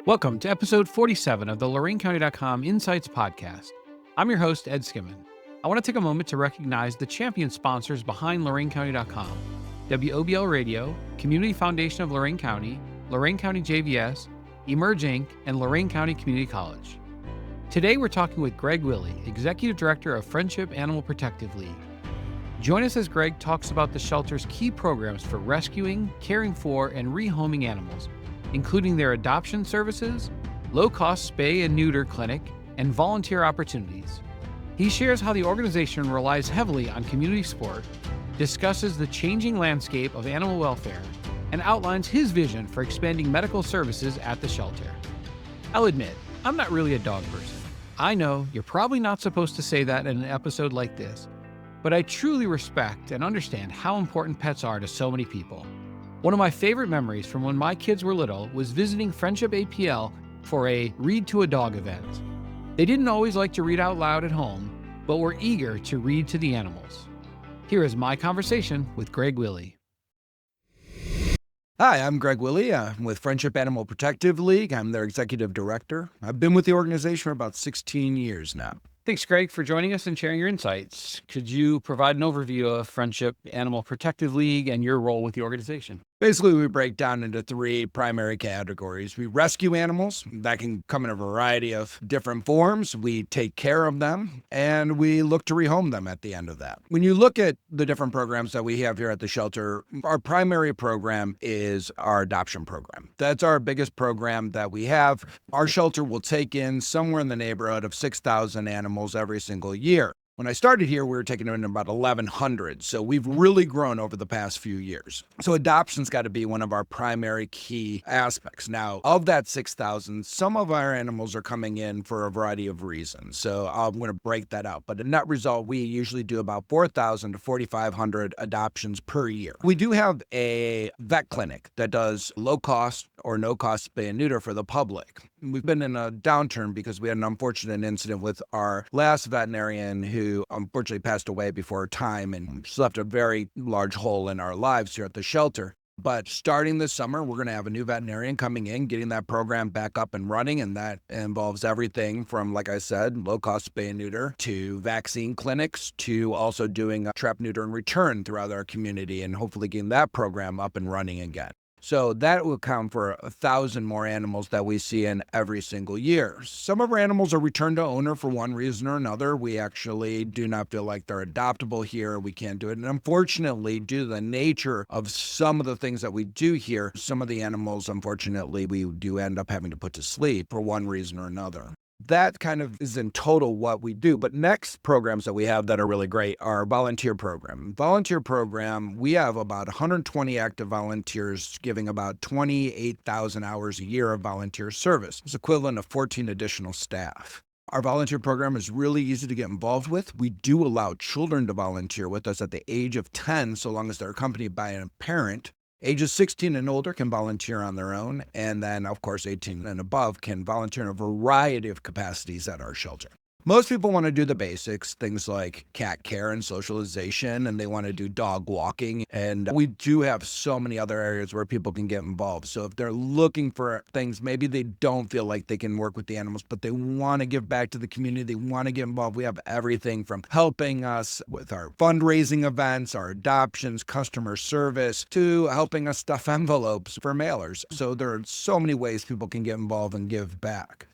Welcome to episode 47 of the LoraineCounty.com Insights Podcast. I'm your host, Ed Skimmon. I want to take a moment to recognize the champion sponsors behind LoraineCounty.com: WOBL Radio, Community Foundation of Lorain County, Lorain County JVS, Emerge Inc., and Lorain County Community College. Today we're talking with Greg Willie, Executive Director of Friendship Animal Protective League. Join us as Greg talks about the shelter's key programs for rescuing, caring for, and rehoming animals, including their adoption services, low-cost spay and neuter clinic, and volunteer opportunities. He shares how the organization relies heavily on community support, discusses the changing landscape of animal welfare, and outlines his vision for expanding medical services at the shelter. I'll admit, I'm not really a dog person. I know you're probably not supposed to say that in an episode like this, but I truly respect and understand how important pets are to so many people. One of my favorite memories from when my kids were little was visiting Friendship APL for a Read to a Dog event. They didn't always like to read out loud at home, but were eager to read to the animals. Here is my conversation with Greg Willie. Hi, I'm Greg Willie. I'm with Friendship Animal Protective League. I'm their executive director. I've been with the organization for about 16 years now. Thanks, Greg, for joining us and sharing your insights. Could you provide an overview of Friendship Animal Protective League and your role with the organization? Basically, we break down into three primary categories. We rescue animals. That can come in a variety of different forms. We take care of them, and we look to rehome them at the end of that. When you look at the different programs that we have here at the shelter, our primary program is our adoption program. That's our biggest program that we have. Our shelter will take in somewhere in the neighborhood of 6,000 animals every single year. When I started here, we were taking in about 1,100. So we've really grown over the past few years. So adoption's got to be one of our primary key aspects. Now, of that 6,000, some of our animals are coming in for a variety of reasons. So I'm going to break that out. But in net result, we usually do about 4,000 to 4,500 adoptions per year. We do have a vet clinic that does low cost or no cost spay and neuter for the public. We've been in a downturn because we had an unfortunate incident with our last veterinarian who unfortunately passed away before time and just left a very large hole in our lives here at the shelter. But starting this summer, we're going to have a new veterinarian coming in, getting that program back up and running. And that involves everything from, like I said, low-cost spay and neuter to vaccine clinics to also doing trap, neuter, and return throughout our community and hopefully getting that program up and running again. So that will account for 1,000 more animals that we see in every single year. Some of our animals are returned to owner for one reason or another. We actually do not feel like they're adoptable here. We can't do it. And unfortunately, due to the nature of some of the things that we do here, some of the animals, unfortunately, we do end up having to put to sleep for one reason or another. That kind of is in total what we do. But next programs that we have that are really great are volunteer program. Volunteer program, we have about 120 active volunteers giving about 28,000 hours a year of volunteer service. It's equivalent of 14 additional staff. Our volunteer program is really easy to get involved with. We do allow children to volunteer with us at the age of 10, so long as they're accompanied by a parent. Ages 16 and older can volunteer on their own, and then, of course, 18 and above can volunteer in a variety of capacities at our shelter. Most people want to do the basics, things like cat care and socialization, and they want to do dog walking. And we do have so many other areas where people can get involved. So if they're looking for things, maybe they don't feel like they can work with the animals, but they want to give back to the community, they want to get involved. We have everything from helping us with our fundraising events, our adoptions, customer service, to helping us stuff envelopes for mailers. So there are so many ways people can get involved and give back.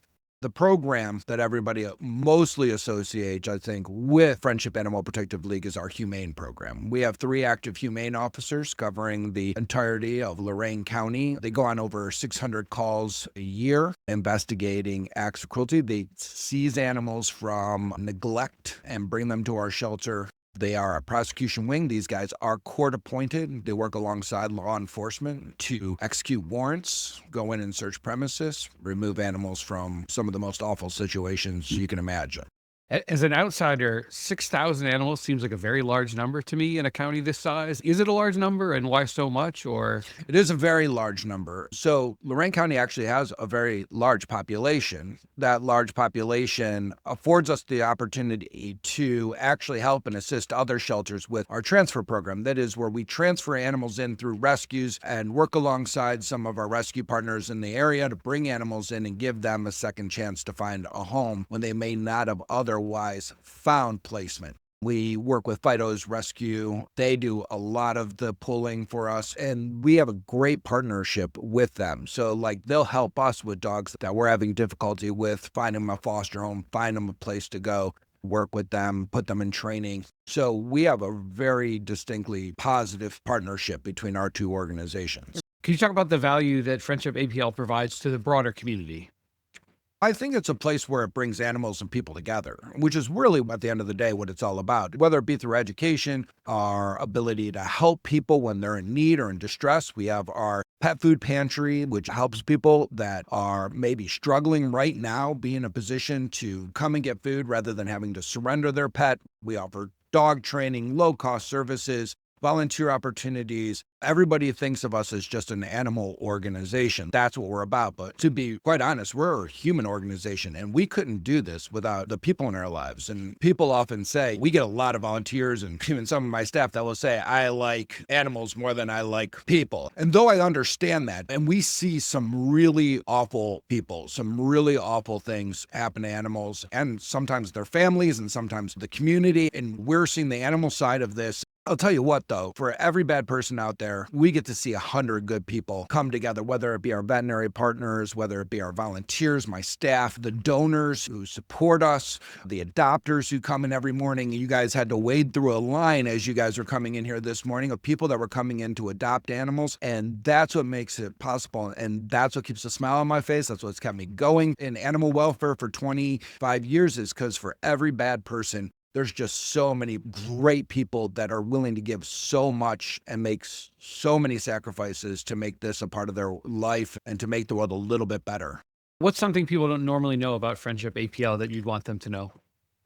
The program that everybody mostly associates, I think, with Friendship Animal Protective League is our Humane program. We have 3 active Humane officers covering the entirety of Lorain County. They go on over 600 calls a year investigating acts of cruelty. They seize animals from neglect and bring them to our shelter. They are a prosecution wing. These guys are court appointed. They work alongside law enforcement to execute warrants, go in and search premises, remove animals from some of the most awful situations you can imagine. As an outsider, 6,000 animals seems like a very large number to me in a county this size. Is it a large number, and why so much? Or It is a very large number. So Lorain County actually has a very large population. That large population affords us the opportunity to actually help and assist other shelters with our transfer program. That is where we transfer animals in through rescues and work alongside some of our rescue partners in the area to bring animals in and give them a second chance to find a home when they may not have otherwise found placement. We work with Fido's Rescue. They do a lot of the pulling for us, and we have a great partnership with them. So, they'll help us with dogs that we're having difficulty with, find them a foster home, find them a place to go, work with them, put them in training. So we have a very distinctly positive partnership between our two organizations. can you talk about the value that Friendship APL provides to the broader community? I think it's a place where it brings animals and people together, which is really, at the end of the day, what it's all about. Whether it be through education, our ability to help people when they're in need or in distress. We have our pet food pantry, which helps people that are maybe struggling right now, be in a position to come and get food rather than having to surrender their pet. We offer dog training, low-cost services, volunteer opportunities. Everybody thinks of us as just an animal organization. That's what we're about. But to be quite honest, we're a human organization, and we couldn't do this without the people in our lives. And people often say, we get a lot of volunteers, and even some of my staff that will say, I like animals more than I like people. And though I understand that, and we see some really awful people, some really awful things happen to animals, and sometimes their families, and sometimes the community, and we're seeing the animal side of this. I'll tell you what, though, for every bad person out there, we get to see 100 good people come together, whether it be our veterinary partners, whether it be our volunteers, my staff, the donors who support us, the adopters who come in every morning. You guys had to wade through a line as you guys are coming in here this morning of people that were coming in to adopt animals. And that's what makes it possible. And that's what keeps a smile on my face. That's what's kept me going in animal welfare for 25 years, is because for every bad person, there's just so many great people that are willing to give so much and make so many sacrifices to make this a part of their life and to make the world a little bit better. What's something people don't normally know about Friendship APL that you'd want them to know?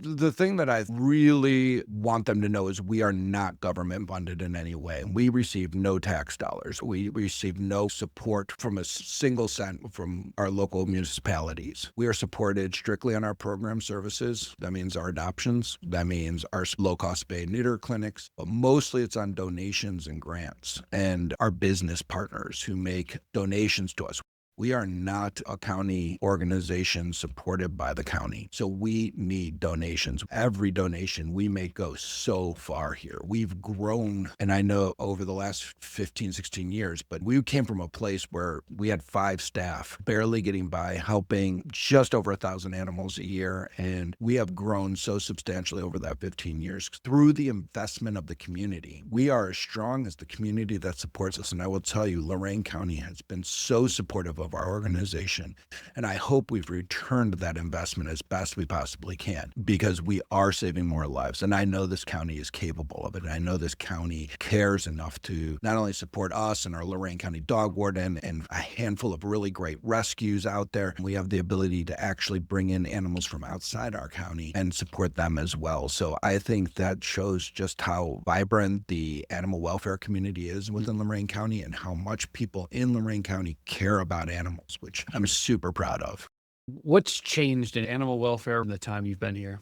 The thing that I really want them to know is we are not government funded in any way. We receive no tax dollars. We receive no support from a single cent from our local municipalities. We are supported strictly on our program services. That means our adoptions. That means our low-cost spay and neuter clinics. But mostly it's on donations and grants and our business partners who make donations to us. We are not a county organization supported by the county. So we need donations. Every donation we make goes so far here. We've grown, and I know over the last 15, 16 years, but we came from a place where we had 5 staff, barely getting by, helping just over 1,000 animals a year. And we have grown so substantially over that 15 years through the investment of the community. We are as strong as the community that supports us. And I will tell you, Lorain County has been so supportive of our organization. And I hope we've returned that investment as best we possibly can, because we are saving more lives. And I know this county is capable of it. And I know this county cares enough to not only support us and our Lorain County dog warden and a handful of really great rescues out there. We have the ability to actually bring in animals from outside our county and support them as well. So I think that shows just how vibrant the animal welfare community is within Lorain County and how much people in Lorain County care about animals, which I'm super proud of. What's changed in animal welfare in the time you've been here?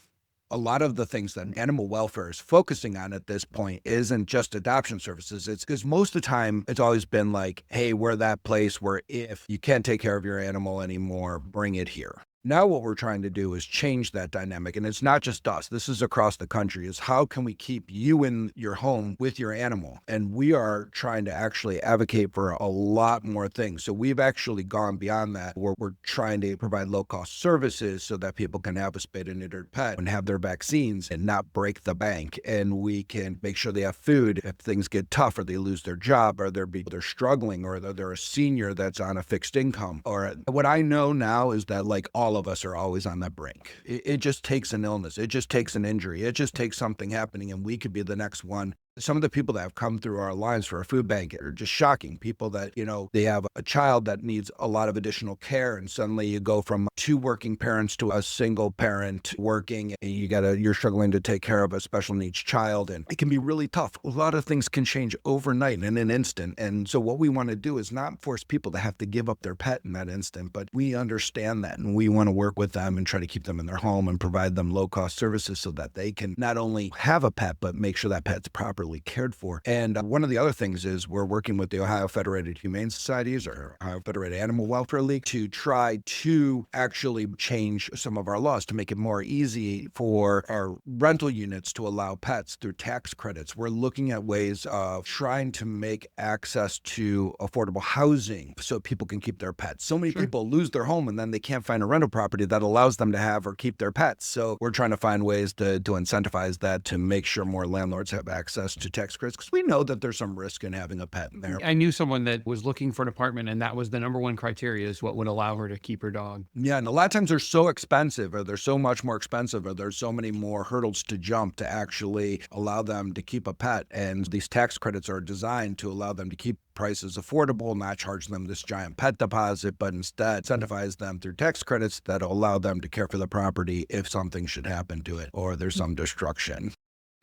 A lot of the things that animal welfare is focusing on at this point isn't just adoption services. It's because most of the time it's always been like, hey, we're that place where if you can't take care of your animal anymore, bring it here. Now what we're trying to do is change that dynamic. And it's not just us. This is across the country, is how can we keep you in your home with your animal? And we are trying to actually advocate for a lot more things. So we've actually gone beyond that, where we're trying to provide low-cost services so that people can have a spayed and neutered pet and have their vaccines and not break the bank. And we can make sure they have food if things get tough or they lose their job or they're struggling or they're a senior that's on a fixed income. Or what I know now is that all of us are always on that brink. It just takes an illness. It just takes an injury. It just takes something happening and we could be the next one Some of the people that have come through our lines for a food bank are just shocking. People that, they have a child that needs a lot of additional care, and suddenly you go from two working parents to a single parent working, and you're struggling to take care of a special needs child, and it can be really tough. A lot of things can change overnight in an instant. And so what we want to do is not force people to have to give up their pet in that instant, but we understand that, and we want to work with them and try to keep them in their home and provide them low-cost services so that they can not only have a pet, but make sure that pet's properly cared for. And one of the other things is we're working with the Ohio Federated Humane Societies or Ohio Federated Animal Welfare League to try to actually change some of our laws to make it more easy for our rental units to allow pets through tax credits. We're looking at ways of trying to make access to affordable housing so people can keep their pets. So many people lose their home and then they can't find a rental property that allows them to have or keep their pets. So we're trying to find ways to incentivize that to make sure more landlords have access to tax credits, because we know that there's some risk in having a pet in there. I knew someone that was looking for an apartment, and that was the number one criteria is what would allow her to keep her dog. Yeah, and a lot of times they're so expensive, or they're so much more expensive, or there's so many more hurdles to jump to actually allow them to keep a pet. And these tax credits are designed to allow them to keep prices affordable, not charge them this giant pet deposit, but instead incentivize them through tax credits that'll allow them to care for the property if something should happen to it or there's some destruction.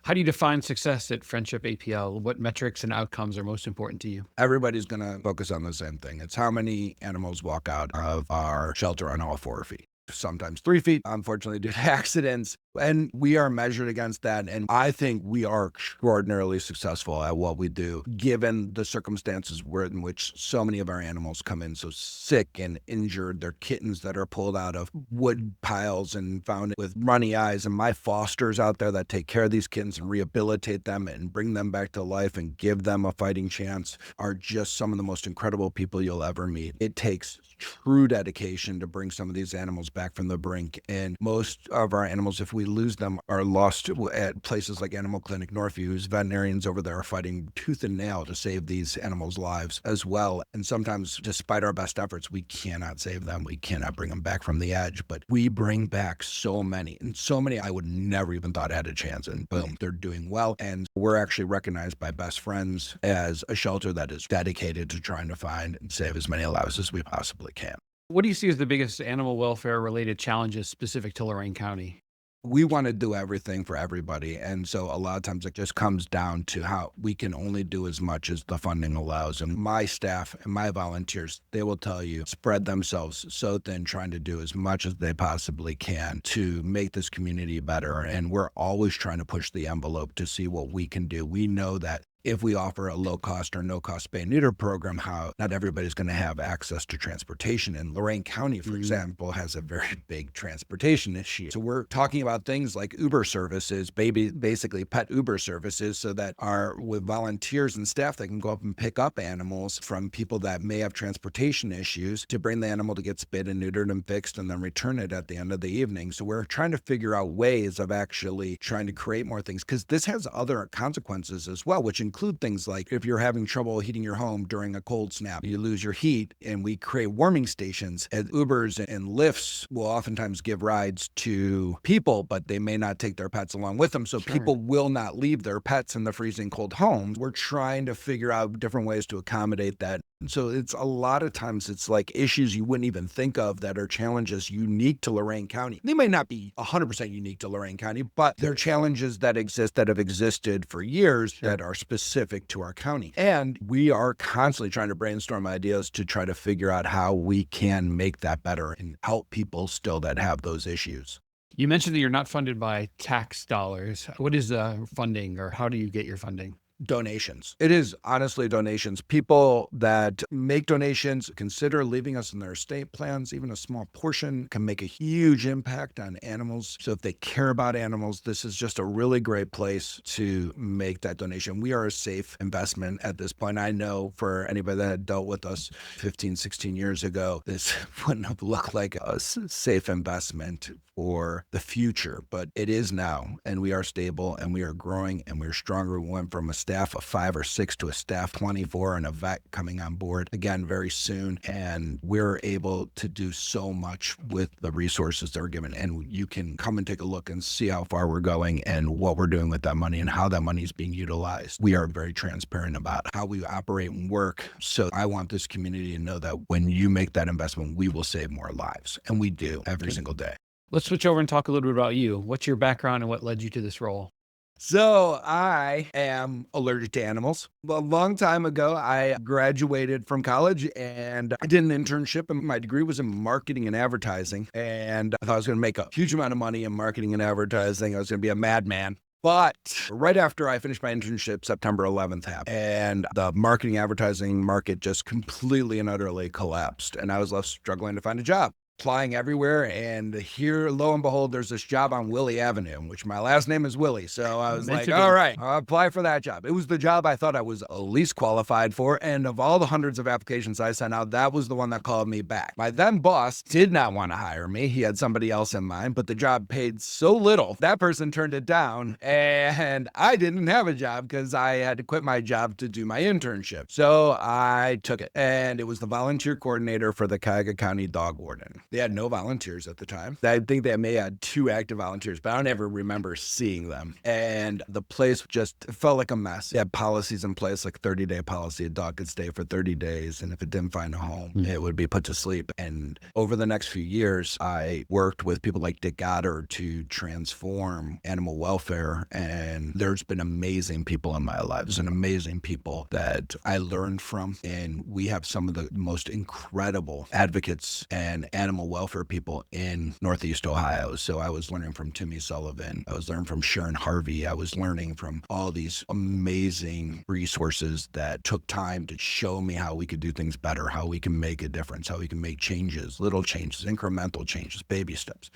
How do you define success at Friendship APL? What metrics and outcomes are most important to you? Everybody's going to focus on the same thing. It's how many animals walk out of our shelter on all 4 feet. Sometimes 3 feet, unfortunately, due to accidents. And we are measured against that. And I think we are extraordinarily successful at what we do, given the circumstances in which so many of our animals come in so sick and injured. They're kittens that are pulled out of wood piles and found with runny eyes. And my fosters out there that take care of these kittens and rehabilitate them and bring them back to life and give them a fighting chance are just some of the most incredible people you'll ever meet. It takes true dedication to bring some of these animals back from the brink. And most of our animals, if we lose them, are lost at places like Animal Clinic Northview, whose veterinarians over there are fighting tooth and nail to save these animals' lives as well. And sometimes, despite our best efforts, we cannot save them. We cannot bring them back from the edge, but we bring back so many, and so many I would never even thought had a chance. And boom, they're doing well. And we're actually recognized by Best Friends as a shelter that is dedicated to trying to find and save as many lives as we possibly can. What do you see as the biggest animal welfare related challenges specific to Lorain County? We want to do everything for everybody. And so a lot of times it just comes down to how we can only do as much as the funding allows. And my staff and my volunteers, they will tell you, spread themselves so thin, trying to do as much as they possibly can to make this community better. And we're always trying to push the envelope to see what we can do. We know that if we offer a low-cost or no-cost spay and neuter program, how not everybody's going to have access to transportation. And Lorain County, for example, has a very big transportation issue. So we're talking about things like Uber services, basically pet Uber services, so that with volunteers and staff that can go up and pick up animals from people that may have transportation issues to bring the animal to get spayed and neutered and fixed and then return it at the end of the evening. So we're trying to figure out ways of actually trying to create more things, because this has other consequences as well, which include things like if you're having trouble heating your home during a cold snap, you lose your heat, and we create warming stations. And Ubers and Lyfts will oftentimes give rides to people, but they may not take their pets along with them. So people will not leave their pets in the freezing cold homes. We're trying to figure out different ways to accommodate that. So it's a lot of times it's like issues you wouldn't even think of that are challenges unique to Lorain County. They may not be 100% unique to Lorain County, but they're challenges that have existed for years that are specific to our county. And we are constantly trying to brainstorm ideas to try to figure out how we can make that better and help people still that have those issues. You mentioned that you're not funded by tax dollars. What is funding, or how do you get your funding? Donations. It is honestly donations. People that make donations consider leaving us in their estate plans. Even a small portion can make a huge impact on animals. So if they care about animals, this is just a really great place to make that donation. We are a safe investment at this point. I know for anybody that had dealt with us 15, 16 years ago, this wouldn't have looked like a safe investment for the future, but it is now, and we are stable and we are growing and we're stronger. We went from a staff of 5 or 6 to a staff 24 and a vet coming on board again very soon. And we're able to do so much with the resources that are given. And you can come and take a look and see how far we're going and what we're doing with that money and how that money is being utilized. We are very transparent about how we operate and work. So I want this community to know that when you make that investment, we will save more lives. And we do every single day. Let's switch over and talk a little bit about you. What's your background and what led you to this role? So I am allergic to animals. A long time ago, I graduated from college and I did an internship, and my degree was in marketing and advertising. And I thought I was going to make a huge amount of money in marketing and advertising. I was going to be a madman. But right after I finished my internship, September 11th happened, and the marketing advertising market just completely and utterly collapsed. And I was left struggling to find a job. Applying everywhere, and here, lo and behold, there's this job on Willey Avenue, which my last name is Willey. So I was like, all right, I'll apply for that job. It was the job I thought I was least qualified for. And of all the hundreds of applications I sent out, that was the one that called me back. My then boss did not want to hire me. He had somebody else in mind, but the job paid so little, that person turned it down. And I didn't have a job because I had to quit my job to do my internship. So I took it, and it was the volunteer coordinator for the Cuyahoga County Dog Warden. They had no volunteers at the time. I think they may have had 2 active volunteers, but I don't ever remember seeing them. And the place just felt like a mess. They had policies in place, like 30-day policy. A dog could stay for 30 days, and if it didn't find a home, it would be put to sleep. And over the next few years, I worked with people like Dick Goddard to transform animal welfare. And there's been amazing people in my lives and amazing people that I learned from. And we have some of the most incredible advocates and animal welfare people in Northeast Ohio. So I was learning from Timmy Sullivan. I was learning from Sharon Harvey. I was learning from all these amazing resources that took time to show me how we could do things better, how we can make a difference, how we can make changes, little changes, incremental changes, baby steps.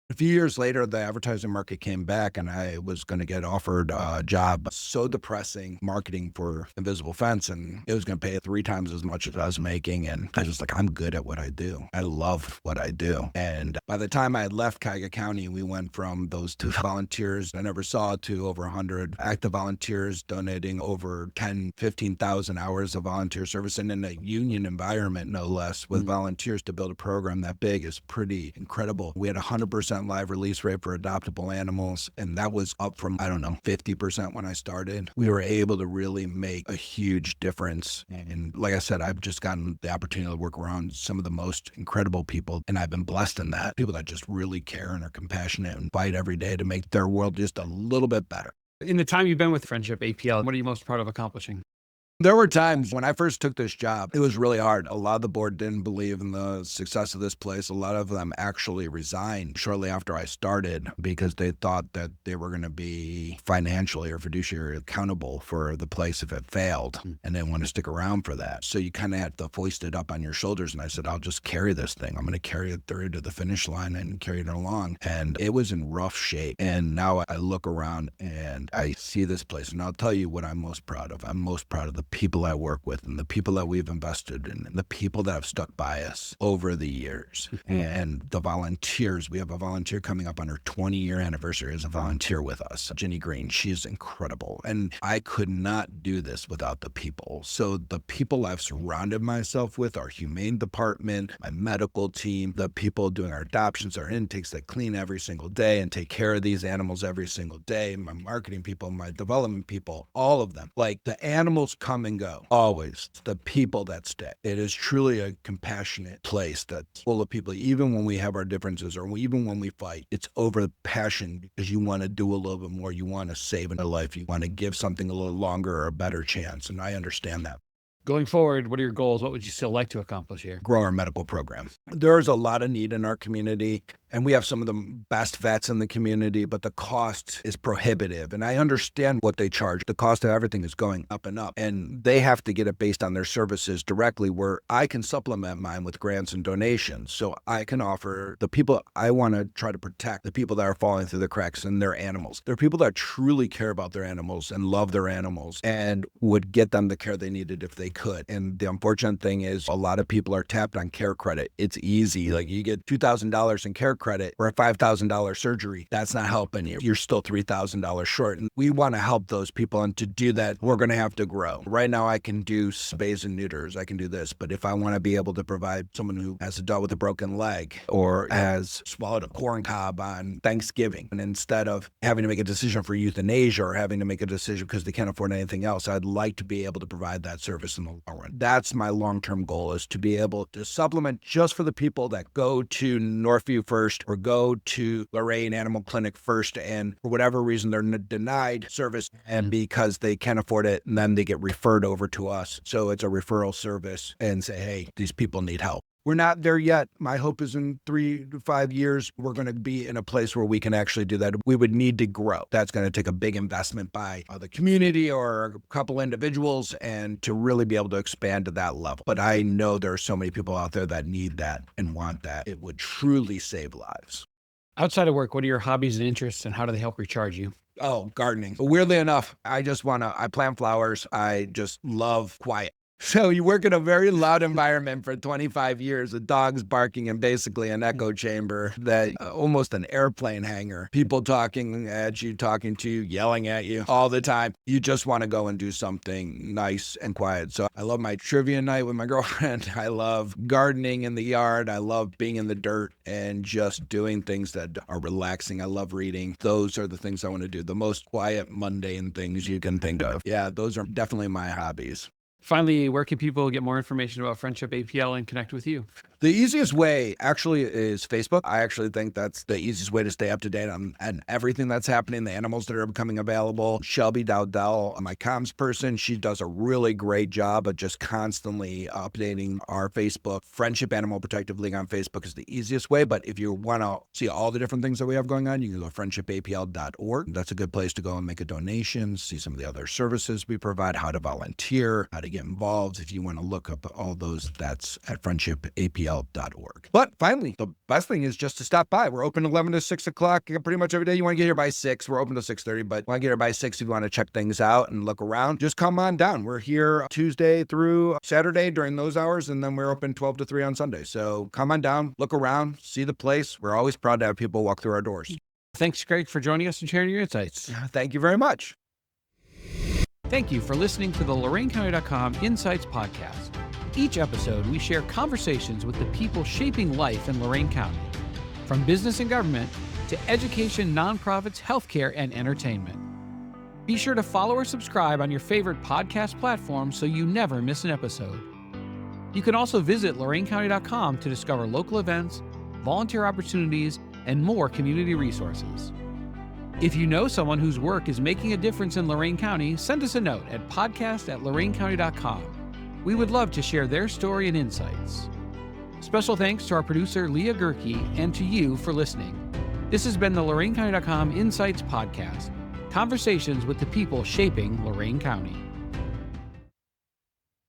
A few years later, the advertising market came back, and I was going to get offered a job so depressing, marketing for Invisible Fence, and it was going to pay 3 times as much as I was making. And I was just like, I'm good at what I do. I love what I do. And by the time I had left Cuyahoga County, we went from those 2 volunteers I never saw to over 100 active volunteers, donating over 15,000 hours of volunteer service, and in a union environment, no less, with volunteers to build a program that big is pretty incredible. We had 100% live release rate for adoptable animals, and that was up from, 50% when I started. We were able to really make a huge difference. And like I said, I've just gotten the opportunity to work around some of the most incredible people, and I've been blessed in that. People that just really care and are compassionate and fight every day to make their world just a little bit better. In the time you've been with Friendship APL, what are you most proud of accomplishing? There were times when I first took this job, it was really hard. A lot of the board didn't believe in the success of this place. A lot of them actually resigned shortly after I started because they thought that they were going to be financially or fiduciary accountable for the place if it failed, and didn't want to stick around for that. So you kind of had to foist it up on your shoulders. And I said, I'll just carry this thing. I'm going to carry it through to the finish line and carry it along. And it was in rough shape. And now I look around and I see this place, and I'll tell you what I'm most proud of. I'm most proud of the people I work with and the people that we've invested in and the people that have stuck by us over the years. And the volunteers, we have a volunteer coming up on her 20-year anniversary as a volunteer with us, Jenny Green. She's incredible. And I could not do this without the people. So the people I've surrounded myself with, our Humane department, my medical team, the people doing our adoptions, our intakes that clean every single day and take care of these animals every single day, my marketing people, my development people, all of them. Like, the animals come and go. Always. It's the people that stay. It is truly a compassionate place that's full of people. Even when we have our differences or even when we fight, it's over passion because you want to do a little bit more. You want to save a life. You want to give something a little longer or a better chance. And I understand that. Going forward, what are your goals? What would you still like to accomplish here? Grow our medical program. There's a lot of need in our community, and we have some of the best vets in the community, but the cost is prohibitive. And I understand what they charge. The cost of everything is going up and up, and they have to get it based on their services directly, where I can supplement mine with grants and donations. So I can offer the people I want to try to protect, the people that are falling through the cracks and their animals. They're people that truly care about their animals and love their animals and would get them the care they needed if they could. And the unfortunate thing is a lot of people are tapped on care credit. It's easy. Like, you get $2,000 in care credit or a $5,000 surgery, that's not helping you. You're still $3,000 short. And we want to help those people. And to do that, we're going to have to grow. Right now, I can do spays and neuters. I can do this. But if I want to be able to provide someone who has a dog with a broken leg or has swallowed a corn cob on Thanksgiving, and instead of having to make a decision for euthanasia or having to make a decision because they can't afford anything else, I'd like to be able to provide that service in the long run. That's my long-term goal, is to be able to supplement just for the people that go to Northview first or go to Lorraine Animal Clinic first, and for whatever reason they're denied service, and because they can't afford it, and then they get referred over to us. So it's a referral service and say, hey, these people need help. We're not there yet. My hope is in 3 to 5 years, we're going to be in a place where we can actually do that. We would need to grow. That's going to take a big investment by the community or a couple individuals, and to really be able to expand to that level. But I know there are so many people out there that need that and want that. It would truly save lives. Outside of work, what are your hobbies and interests, and how do they help recharge you? Oh, gardening. Weirdly enough, I plant flowers. I just love quiet. So you work in a very loud environment for 25 years with dogs barking and basically an echo chamber that almost an airplane hangar. People talking at you, talking to you, yelling at you all the time. You just want to go and do something nice and quiet. So I love my trivia night with my girlfriend. I love gardening in the yard. I love being in the dirt and just doing things that are relaxing. I love reading. Those are the things I want to do. The most quiet, mundane things you can think of. Yeah, those are definitely my hobbies. Finally, where can people get more information about Friendship APL and connect with you? The easiest way actually is Facebook. I actually think that's the easiest way to stay up to date on everything that's happening, the animals that are becoming available. Shelby Dowdell, my comms person, she does a really great job of just constantly updating our Facebook. Friendship Animal Protective League on Facebook is the easiest way, but if you want to see all the different things that we have going on, you can go to friendshipapl.org. That's a good place to go and make a donation, see some of the other services we provide, how to volunteer, how to get involved. If you want to look up all those, that's at friendshipapl.org. But finally, the best thing is just to stop by. We're open 11 to 6 o'clock pretty much every day. You want to get here by 6. We're open to 6:30, but want to get here by 6 if you want to check things out and look around. Just come on down. We're here Tuesday through Saturday during those hours, and then we're open 12 to 3 on Sunday. So come on down, look around, see the place. We're always proud to have people walk through our doors. Thanks, Greg, for joining us and sharing your insights. Thank you very much. Thank you for listening to the LoraineCounty.com Insights Podcast. Each episode, we share conversations with the people shaping life in Lorain County, from business and government to education, nonprofits, healthcare, and entertainment. Be sure to follow or subscribe on your favorite podcast platform so you never miss an episode. You can also visit LoraineCounty.com to discover local events, volunteer opportunities, and more community resources. If you know someone whose work is making a difference in Lorain County, send us a note at podcast@LoraineCounty.com. We would love to share their story and insights. Special thanks to our producer, Leah Gerke, and to you for listening. This has been the LoraineCounty.com Insights Podcast, conversations with the people shaping Lorain County.